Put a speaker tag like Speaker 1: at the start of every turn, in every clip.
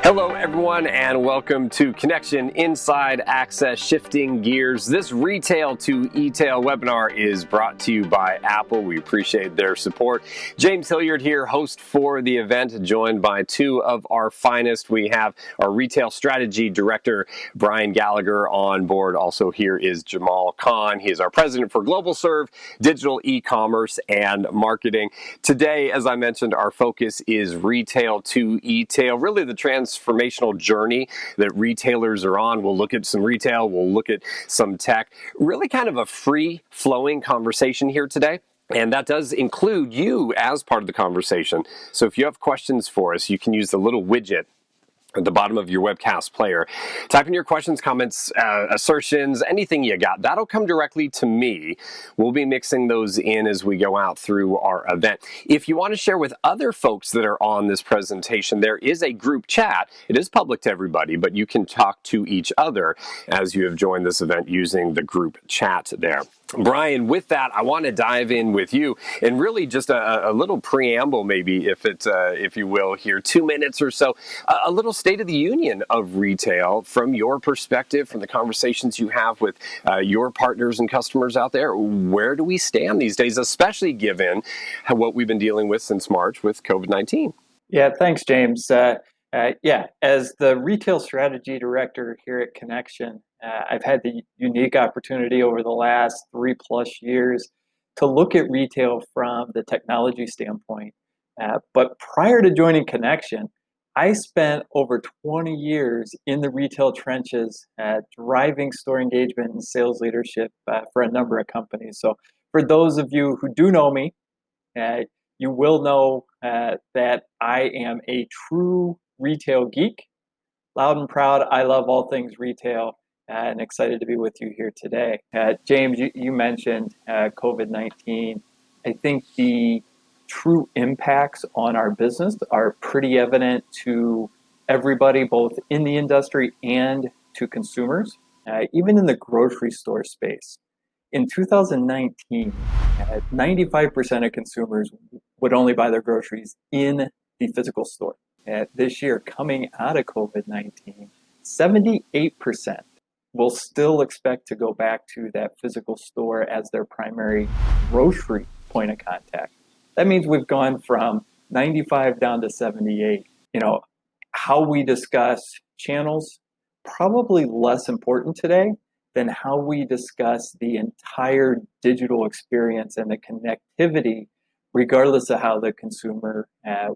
Speaker 1: Hello, everyone, and welcome to Connection Inside Access Shifting Gears. This Retail to E-Tail webinar is brought to you by Apple. We appreciate their support. James Hilliard here, host for the event, joined by two of our finest. We have our Retail Strategy Director, Brian Gallagher, on board. Also here is Jamal Khan. He is our President for Global Serve, Digital E-Commerce, and Marketing. Today, as I mentioned, our focus is Retail to E-Tail, really the transformational journey that retailers are on. We'll look at some retail, we'll look at some tech, really kind of a free-flowing conversation here today. And that does include you as part of the conversation. So if you have questions for us, you can use the little widget at the bottom of your webcast player. Type in your questions, comments, assertions, anything you got. That'll come directly to me. We'll be mixing those in as we go out through our event. If you want to share with other folks that are on this presentation, there is a group chat. It is public to everybody, but you can talk to each other as you have joined this event using the group chat there. Brian, with that, I want to dive in with you and really just a little preamble, maybe, if you will, here, 2 minutes or so, a little state of the union of retail from your perspective, from the conversations you have with your partners and customers out there. Where do we stand these days, especially given what we've been dealing with since March with COVID-19?
Speaker 2: Yeah, thanks, James. As the Retail Strategy Director here at Connection, I've had the unique opportunity over the last 3+ years to look at retail from the technology standpoint. But prior to joining Connection, I spent over 20 years in the retail trenches, driving store engagement and sales leadership for a number of companies. So for those of you who do know me, you will know that I am a true retail geek. Loud and proud, I love all things retail, and excited to be with you here today. James, you mentioned COVID-19. I think the true impacts on our business are pretty evident to everybody, both in the industry and to consumers, even in the grocery store space. In 2019, 95% of consumers would only buy their groceries in the physical store. This year, coming out of COVID-19, 78% will still expect to go back to that physical store as their primary grocery point of contact. That means we've gone from 95 down to 78. How we discuss channels, probably less important today than how we discuss the entire digital experience and the connectivity, regardless of how the consumer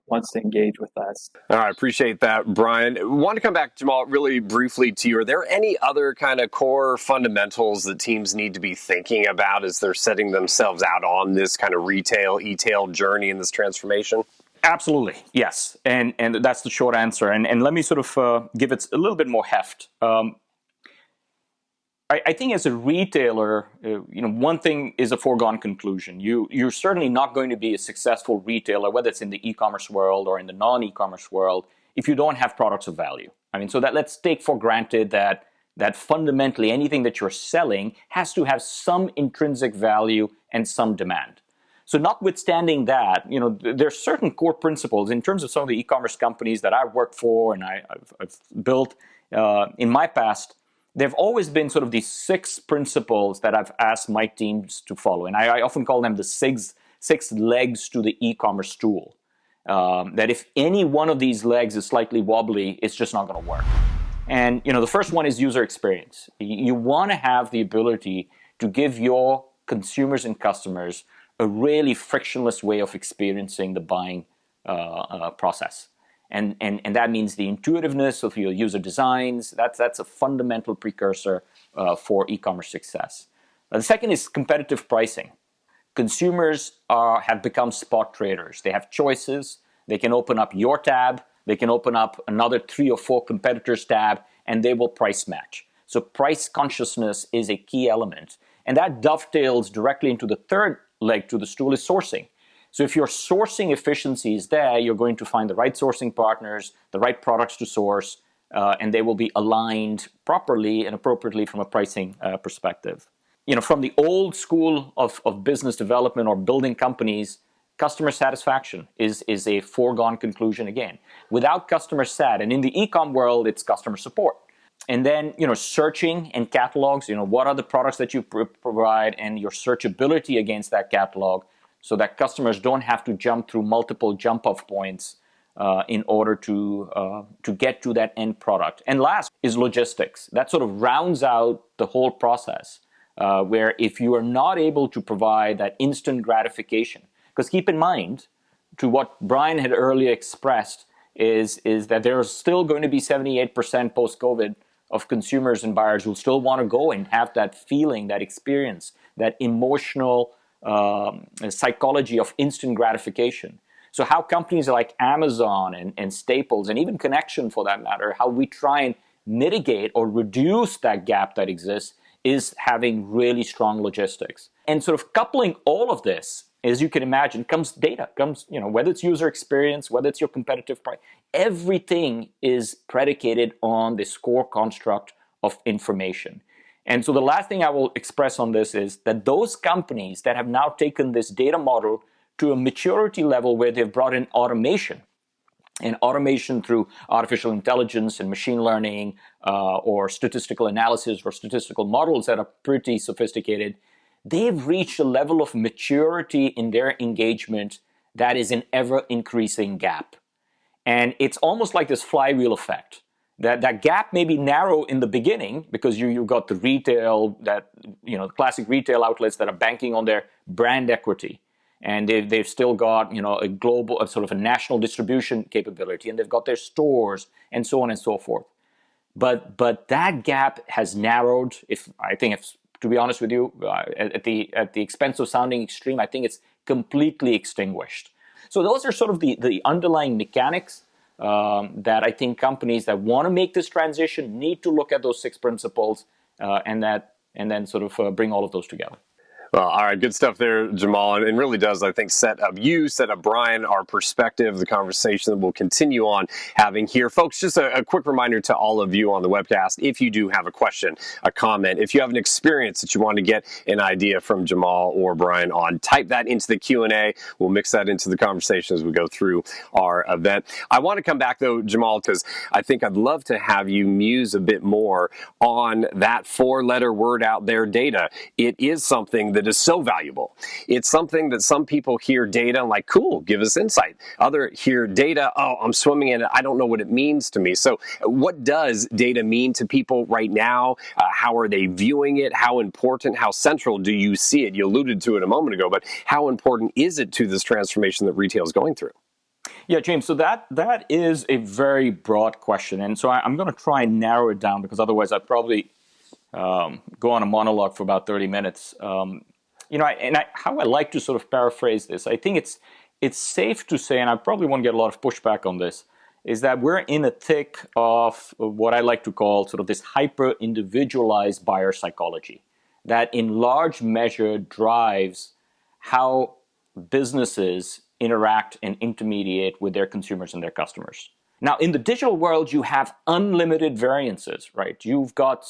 Speaker 2: wants to engage with us.
Speaker 1: All right, appreciate that, Brian. I want to come back, Jamal, really briefly to you. Are there any other kind of core fundamentals that teams need to be thinking about as they're setting themselves out on this kind of retail, e-tail journey in this transformation?
Speaker 3: Absolutely, yes. And that's the short answer. And let me sort of give it a little bit more heft. I think as a retailer, one thing is a foregone conclusion. You're certainly not going to be a successful retailer, whether it's in the e-commerce world or in the non-e-commerce world, if you don't have products of value. So that let's take for granted that fundamentally anything that you're selling has to have some intrinsic value and some demand. So notwithstanding that, there are certain core principles in terms of some of the e-commerce companies that I've worked for and I've built in my past. There've always been sort of these 6 principles that I've asked my teams to follow. And I often call them the six legs to the e-commerce stool. That if any one of these legs is slightly wobbly, it's just not going to work. And the first one is user experience. You want to have the ability to give your consumers and customers a really frictionless way of experiencing the buying process. And that means the intuitiveness of your user designs. That's a fundamental precursor for e-commerce success. The second is competitive pricing. Consumers have become spot traders. They have choices. They can open up your tab. They can open up another 3 or 4 competitors' tab, and they will price match. So price consciousness is a key element. And that dovetails directly into the third leg to the stool is sourcing. So if your sourcing efficiency is there, you're going to find the right sourcing partners, the right products to source, and they will be aligned properly and appropriately from a pricing perspective. From the old school of business development or building companies, customer satisfaction is a foregone conclusion again. Without customer sat, and in the e-com world, it's customer support. And then, searching and catalogs, what are the products that you provide and your searchability against that catalog so that customers don't have to jump through multiple jump-off points in order to get to that end product. And last is logistics. That sort of rounds out the whole process where if you are not able to provide that instant gratification, because keep in mind, to what Brian had earlier expressed, is that there's still going to be 78% post-COVID of consumers and buyers who still want to go and have that feeling, that experience, that emotional psychology of instant gratification. So how companies like Amazon and Staples and even Connection for that matter, how we try and mitigate or reduce that gap that exists is having really strong logistics. And sort of coupling all of this, as you can imagine, comes data, whether it's user experience, whether it's your competitive price, everything is predicated on this core construct of information. And so the last thing I will express on this is that those companies that have now taken this data model to a maturity level where they've brought in automation, and automation through artificial intelligence and machine learning or statistical analysis or statistical models that are pretty sophisticated, they've reached a level of maturity in their engagement that is an ever-increasing gap. And it's almost like this flywheel effect. That gap may be narrow in the beginning because you've got the retail, the classic retail outlets that are banking on their brand equity. And they've still got, a global, sort of a national distribution capability, and they've got their stores and so on and so forth. But that gap has narrowed. To be honest with you, at the expense of sounding extreme, I think it's completely extinguished. So those are sort of the underlying mechanics that I think companies that want to make this transition need to look at those 6 principles and then sort of bring all of those together.
Speaker 1: Well, all right, good stuff there, Jamal. And it really does, I think, set up Brian, our perspective, the conversation that we'll continue on having here. Folks, just a quick reminder to all of you on the webcast, if you do have a question, a comment, if you have an experience that you want to get an idea from Jamal or Brian on, type that into the Q&A. We'll mix that into the conversation as we go through our event. I want to come back, though, Jamal, because I think I'd love to have you muse a bit more on that 4-letter word out there, data. It is something that is so valuable. It's something that some people hear data and like, cool, give us insight. Other hear data, oh, I'm swimming in it. I don't know what it means to me. So what does data mean to people right now? How are they viewing it? How important, how central do you see it? You alluded to it a moment ago, but how important is it to this transformation that retail is going through?
Speaker 3: Yeah, James, so that is a very broad question. And so I'm going to try and narrow it down because otherwise I'd probably go on a monologue for about 30 minutes. How I like to sort of paraphrase this, I think it's safe to say, and I probably won't get a lot of pushback on this, is that we're in a thick of what I like to call sort of this hyper-individualized buyer psychology that in large measure drives how businesses interact and intermediate with their consumers and their customers. Now, in the digital world, you have unlimited variances, right? You've got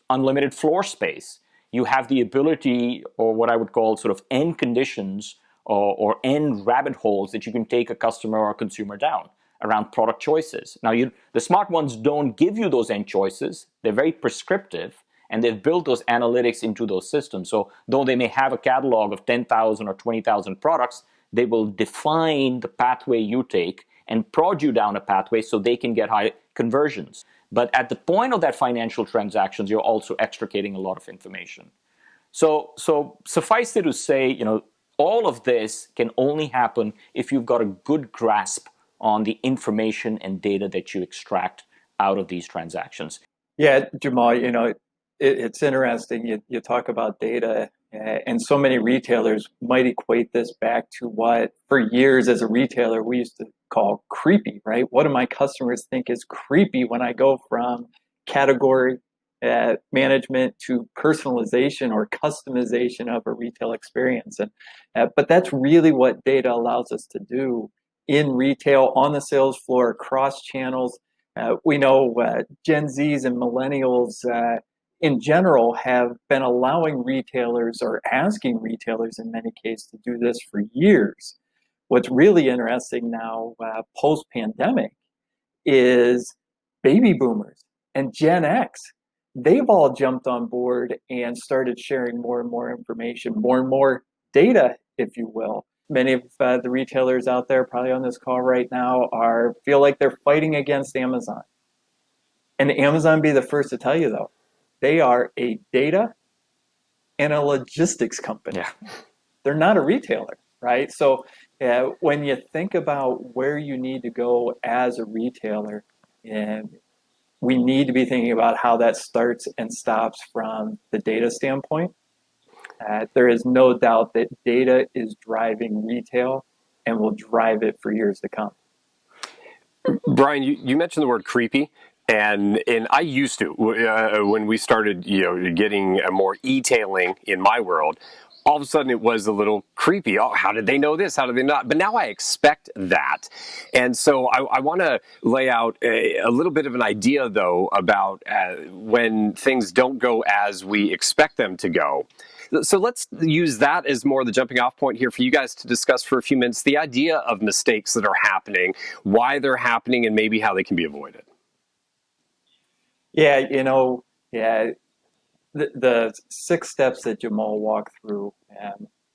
Speaker 3: unlimited floor space. You have the ability, or what I would call sort of end conditions or end rabbit holes that you can take a customer or a consumer down around product choices. Now, the smart ones don't give you those end choices. They're very prescriptive, and they've built those analytics into those systems. So though they may have a catalog of 10,000 or 20,000 products, they will define the pathway you take and prod you down a pathway so they can get high conversions. But at the point of that financial transactions, you're also extricating a lot of information. So suffice it to say, all of this can only happen if you've got a good grasp on the information and data that you extract out of these transactions.
Speaker 2: Yeah, Jamal, it's interesting. You talk about data, and so many retailers might equate this back to what, for years as a retailer, we used to call creepy, right? What do my customers think is creepy when I go from category management to personalization or customization of a retail experience? But that's really what data allows us to do in retail, on the sales floor, across channels. We know Gen Zs and millennials in general have been allowing retailers or asking retailers in many cases to do this for years. What's really interesting now, post-pandemic, is baby boomers and Gen X. They've all jumped on board and started sharing more and more information, more and more data, if you will. Many of the retailers out there, probably on this call right now, feel like they're fighting against Amazon. And Amazon, be the first to tell you, though, they are a data and a logistics company.
Speaker 3: Yeah.
Speaker 2: They're not a retailer, right? So when you think about where you need to go as a retailer, and we need to be thinking about how that starts and stops from the data standpoint. There is no doubt that data is driving retail and will drive it for years to come.
Speaker 1: Brian, you mentioned the word creepy. And I used to, when we started, getting more e-tailing in my world, all of a sudden it was a little creepy. Oh, how did they know this? How did they not? But now I expect that. And so I want to lay out a little bit of an idea, though, about when things don't go as we expect them to go. So let's use that as more the jumping off point here for you guys to discuss for a few minutes the idea of mistakes that are happening, why they're happening, and maybe how they can be avoided.
Speaker 2: Yeah, the 6 steps that Jamal walked through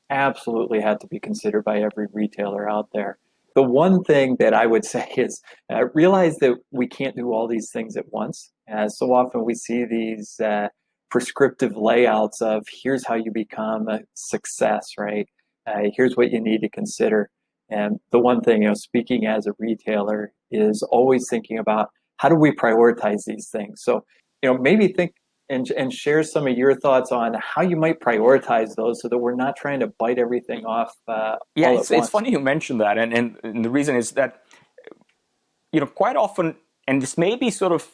Speaker 2: absolutely had to be considered by every retailer out there. The one thing that I would say is realize that we can't do all these things at once. So often we see these prescriptive layouts of here's how you become a success, right? Here's what you need to consider. And the one thing, speaking as a retailer, is always thinking about how do we prioritize these things? So, maybe think and share some of your thoughts on how you might prioritize those so that we're not trying to bite everything off all at once.
Speaker 3: It's funny you mentioned that. And the reason is that, quite often, and this may be sort of,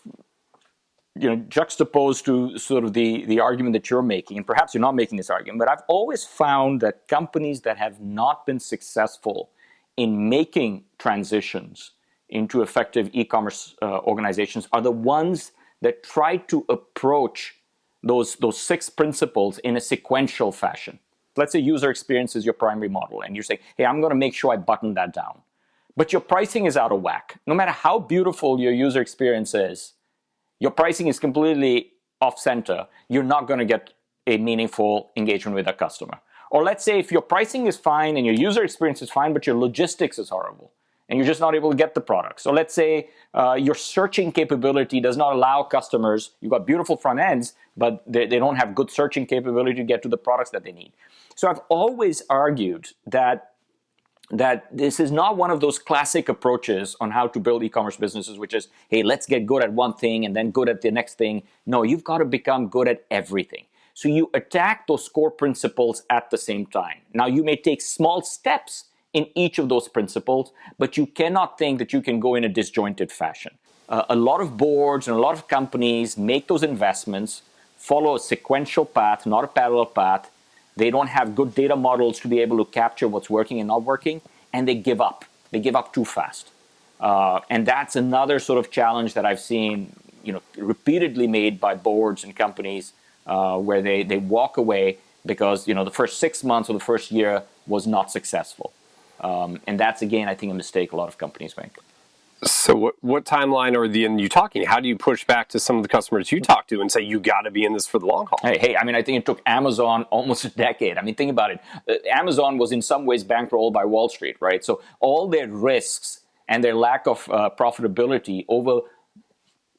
Speaker 3: juxtaposed to sort of the argument that you're making, and perhaps you're not making this argument, but I've always found that companies that have not been successful in making transitions into effective e-commerce organizations are the ones that try to approach those 6 principles in a sequential fashion. Let's say user experience is your primary model, and you're saying, hey, I'm going to make sure I button that down. But your pricing is out of whack. No matter how beautiful your user experience is, your pricing is completely off center. You're not going to get a meaningful engagement with a customer. Or let's say if your pricing is fine and your user experience is fine, but your logistics is horrible, and you're just not able to get the product. So let's say your searching capability does not allow customers, you've got beautiful front ends, but they don't have good searching capability to get to the products that they need. So I've always argued that this is not one of those classic approaches on how to build e-commerce businesses, which is, hey, let's get good at one thing and then good at the next thing. No, you've got to become good at everything. So you attack those core principles at the same time. Now, you may take small steps in each of those principles, but you cannot think that you can go in a disjointed fashion. A lot of boards and a lot of companies make those investments, follow a sequential path, not a parallel path. They don't have good data models to be able to capture what's working and not working, and they give up. They give up too fast. And that's another sort of challenge that I've seen, repeatedly made by boards and companies where they walk away because, the first 6 months or the first year was not successful. And that's, again, I think a mistake a lot of companies make.
Speaker 1: So what timeline are you talking? How do you push back to some of the customers you talk to and say, you got to be in this for the long haul?
Speaker 3: Hey, I think it took Amazon almost a decade. Think about it. Amazon was in some ways bankrolled by Wall Street, right? So all their risks and their lack of profitability over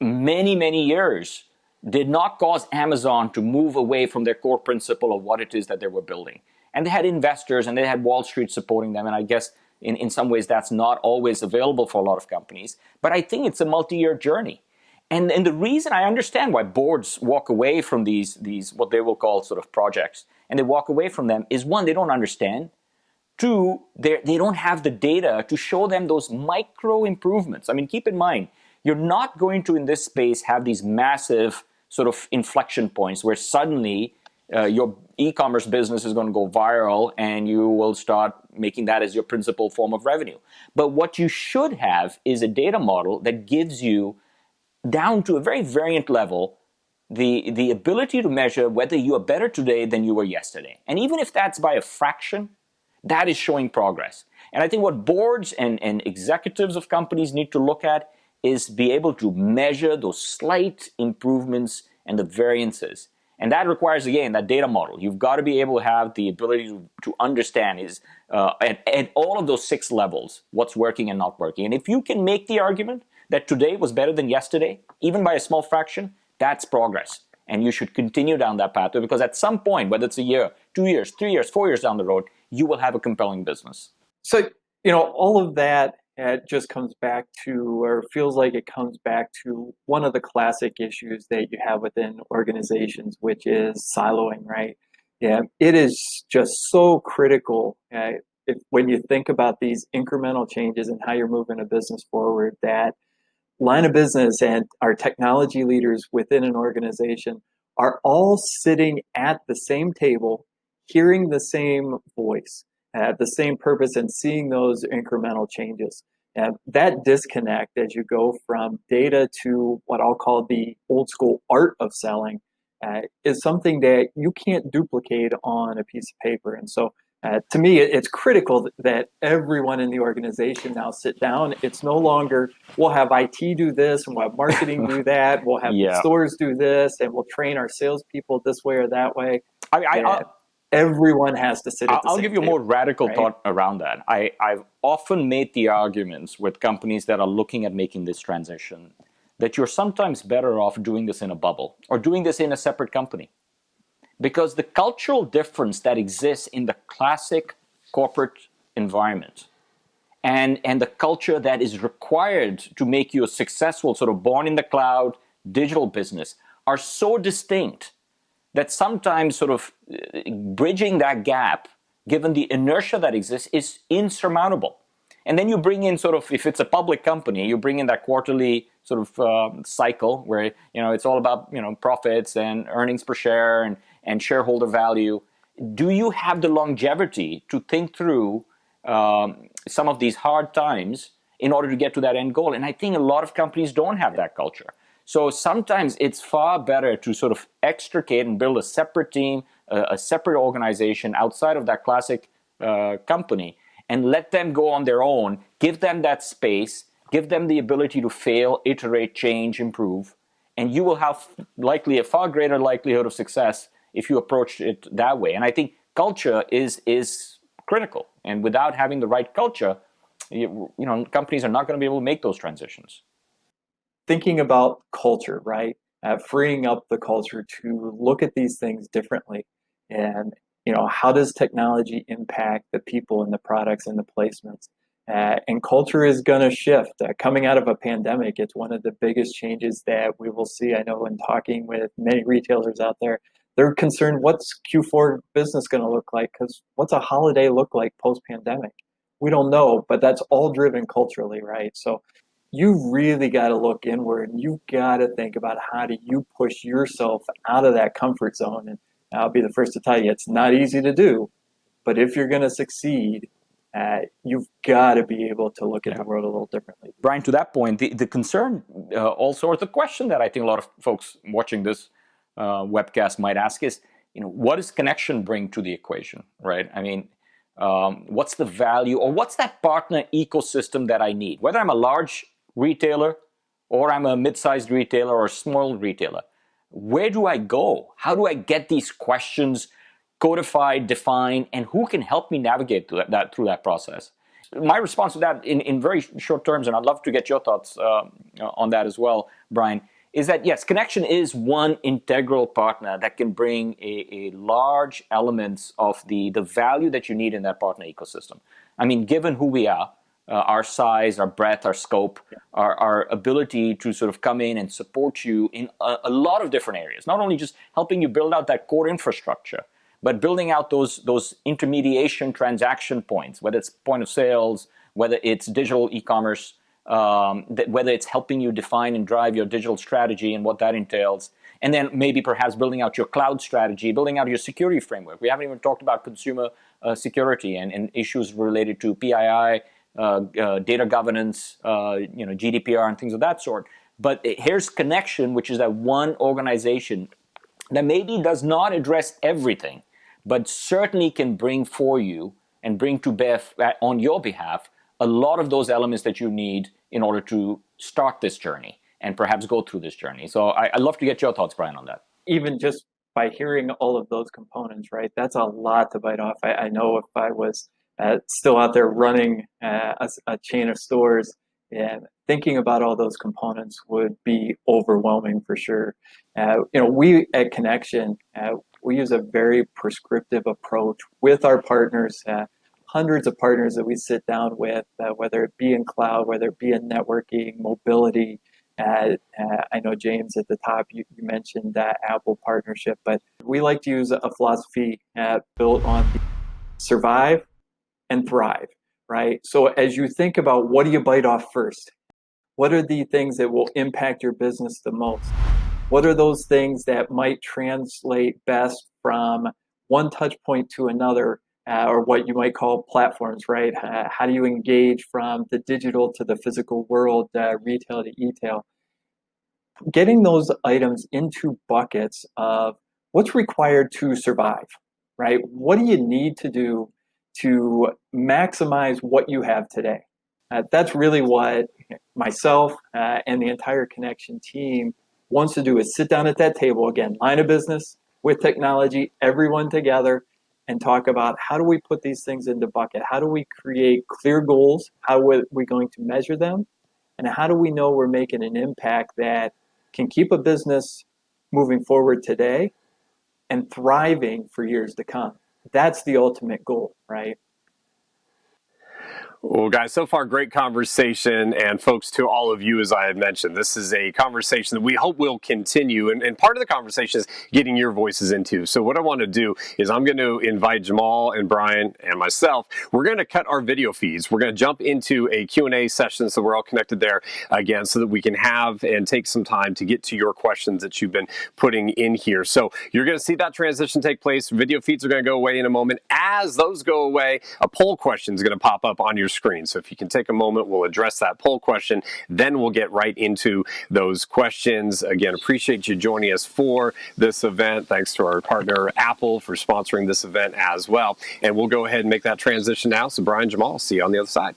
Speaker 3: many, many years did not cause Amazon to move away from their core principle of what it is that they were building. And they had investors and they had Wall Street supporting them. And I guess in some ways that's not always available for a lot of companies. But I think it's a multi-year journey. And the reason I understand why boards walk away from these what they will call sort of projects, and they walk away from them is, one, they don't understand. Two, they don't have the data to show them those micro improvements. Keep in mind, you're not going to, in this space, have these massive sort of inflection points where suddenly your e-commerce business is going to go viral and you will start making that as your principal form of revenue. But what you should have is a data model that gives you, down to a very variant level, the ability to measure whether you are better today than you were yesterday. And even if that's by a fraction, that is showing progress. And I think what boards and executives of companies need to look at is be able to measure those slight improvements and the variances. And that requires, again, that data model. You've got to be able to have the ability to understand at all of those 6 levels, what's working and not working. And if you can make the argument that today was better than yesterday, even by a small fraction, that's progress. And you should continue down that pathway, because at some point, whether it's a year, 2 years, 3 years, 4 years down the road, you will have a compelling business.
Speaker 2: So, all of that just comes back to, or feels like it comes back to, one of the classic issues that you have within organizations, which is siloing, right? Yeah, it is just so critical when you think about these incremental changes and how you're moving a business forward, that line of business and our technology leaders within an organization are all sitting at the same table, hearing the same voice, the same purpose, and seeing those incremental changes. And that disconnect as you go from data to what I'll call the old school art of selling is something that you can't duplicate on a piece of paper. And so to me, it's critical that everyone in the organization now sit down. It's no longer, we'll have IT do this and we'll have marketing do that. We'll have the stores do this and we'll train our salespeople this way or that way. Everyone has to sit at the same
Speaker 3: I'll give you a more radical thought around that. I've often made the arguments with companies that are looking at making this transition that you're sometimes better off doing this in a bubble or doing this in a separate company. Because the cultural difference that exists in the classic corporate environment and the culture that is required to make you a successful, sort of born in the cloud, digital business are so distinct that sometimes sort of bridging that gap, given the inertia that exists, is insurmountable. And then you bring in sort of, if it's a public company, you bring in that quarterly sort of cycle where, it's all about, profits and earnings per share and shareholder value. Do you have the longevity to think through some of these hard times in order to get to that end goal? And I think a lot of companies don't have that culture. So sometimes it's far better to sort of extricate and build a separate team, a separate organization outside of that classic company, and let them go on their own, give them that space, give them the ability to fail, iterate, change, improve, and you will have likely a far greater likelihood of success if you approach it that way. And I think culture is critical. And without having the right culture, companies are not going to be able to make those transitions.
Speaker 2: Thinking about culture, right? Freeing up the culture to look at these things differently. And, how does technology impact the people and the products and the placements? And culture is going to shift. Coming out of a pandemic, it's one of the biggest changes that we will see. I know in talking with many retailers out there, they're concerned, what's Q4 business going to look like? Because what's a holiday look like post-pandemic? We don't know, but that's all driven culturally, right? So you really got to look inward, and you got to think about, how do you push yourself out of that comfort zone? And I'll be the first to tell you, it's not easy to do, but if you're going to succeed, you've got to be able to look at the world a little differently.
Speaker 3: Brian, to that point, the concern also, or the question that I think a lot of folks watching this webcast might ask is, what does connection bring to the equation, right? I mean, what's the value, or what's that partner ecosystem that I need? Whether I'm a large retailer or I'm a mid-sized retailer or a small retailer, where do I go? How do I get these questions codified, defined, and who can help me navigate through that process? My response to that in very short terms, and I'd love to get your thoughts on that as well, Brian, is that yes, connection is one integral partner that can bring a large elements of the value that you need in that partner ecosystem. I mean, given who we are, our size, our breadth, our scope, our ability to sort of come in and support you in a lot of different areas, not only just helping you build out that core infrastructure, but building out those intermediation transaction points, whether it's point of sales, whether it's digital e-commerce, whether it's helping you define and drive your digital strategy and what that entails, and then maybe perhaps building out your cloud strategy, building out your security framework. We haven't even talked about consumer security and issues related to PII, data governance, GDPR and things of that sort. But here's connection, which is that one organization that maybe does not address everything, but certainly can bring for you and bring to bear on your behalf a lot of those elements that you need in order to start this journey and perhaps go through this journey. So I'd love to get your thoughts, Brian, on that.
Speaker 2: Even just by hearing all of those components, right, that's a lot to bite off. I know if I was still out there running a chain of stores, and thinking about all those components would be overwhelming for sure. We at Connection, we use a very prescriptive approach with our partners, hundreds of partners that we sit down with, whether it be in cloud, whether it be in networking, mobility. I know, James, at the top, you mentioned that Apple partnership, but we like to use a philosophy built on survive and thrive, right? So as you think about what do you bite off first, what are the things that will impact your business the most? What are those things that might translate best from one touch point to another, or what you might call platforms, right? How do you engage from the digital to the physical world, retail to e-tail? Getting those items into buckets of what's required to survive, right? What do you need to do to maximize what you have today? That's really what myself and the entire Connection team wants to do, is sit down at that table, again, line of business with technology, everyone together, and talk about how do we put these things into bucket? How do we create clear goals? How are we going to measure them? And how do we know we're making an impact that can keep a business moving forward today and thriving for years to come? That's the ultimate goal, right?
Speaker 1: Well, guys, so far, great conversation. And folks, to all of you, as I had mentioned, this is a conversation that we hope will continue. And part of the conversation is getting your voices into. So what I want to do is I'm going to invite Jamal and Brian and myself. We're going to cut our video feeds. We're going to jump into a Q&A session, so we're all connected there again, so that we can have and take some time to get to your questions that you've been putting in here. So you're going to see that transition take place. Video feeds are going to go away in a moment. As those go away, a poll question is going to pop up on your screen. So if you can take a moment, we'll address that poll question. Then we'll get right into those questions. Again, appreciate you joining us for this event. Thanks to our partner, Apple, for sponsoring this event as well. And we'll go ahead and make that transition now. So Brian, Jamal, see you on the other side.